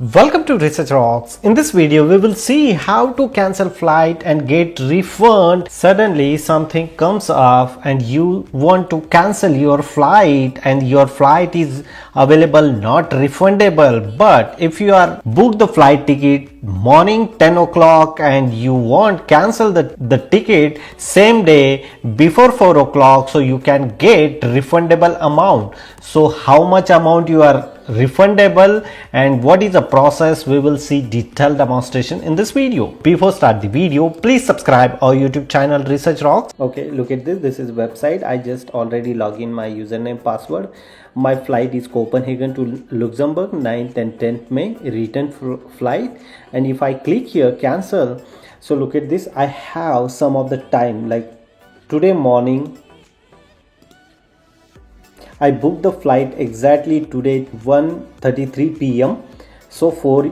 Welcome to Research Rocks. In this video, we will see how to cancel flight and get refund. Suddenly something comes up and you want to cancel your flight and your flight is available not refundable. But if you are booked the flight ticket morning 10 o'clock and you want cancel the ticket same day before 4 o'clock, so you can get refundable amount. So how much amount you are refundable and what is the process, we will see detailed demonstration in this video. Before start the video, please subscribe our YouTube channel Research Rocks. Okay, look at this is website. I just already log in my username password. My flight is Copenhagen to Luxembourg 9th and 10th May return flight, and if I click here cancel, so look at this, I have some of the time, like today morning I booked the flight exactly today 1:33 p.m. so 4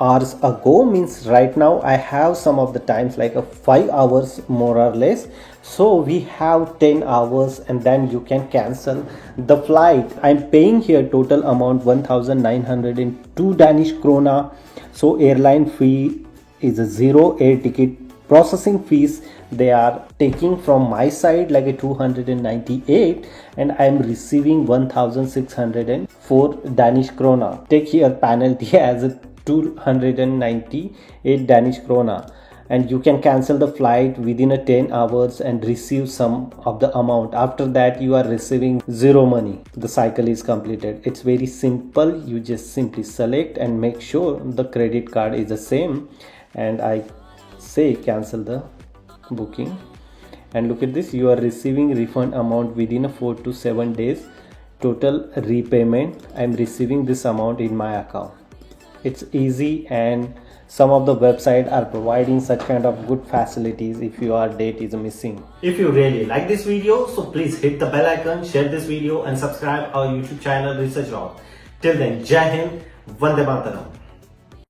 hours ago, means right now I have some of the times like a 5 hours more or less. So we have 10 hours and then you can cancel the flight. I'm paying here total amount 1902 Danish krona. So airline fee is a zero, air ticket processing fees they are taking from my side like a 298, and I am receiving 1604 Danish krona. Take here penalty as a 298 Danish krona, and you can cancel the flight within a 10 hours and receive some of the amount. After that you are receiving zero money. The cycle is completed. It's very simple. You just simply select and make sure the credit card is the same, and I say cancel the booking, and look at this, you are receiving refund amount within a 4 to 7 days. Total repayment, I am receiving this amount in my account. It's easy, and some of the websites are providing such kind of good facilities if your date is missing. If you really like this video, so please hit the bell icon, share this video and subscribe our YouTube channel Research Rock. Till then, Jai Hind, Vande Mataram.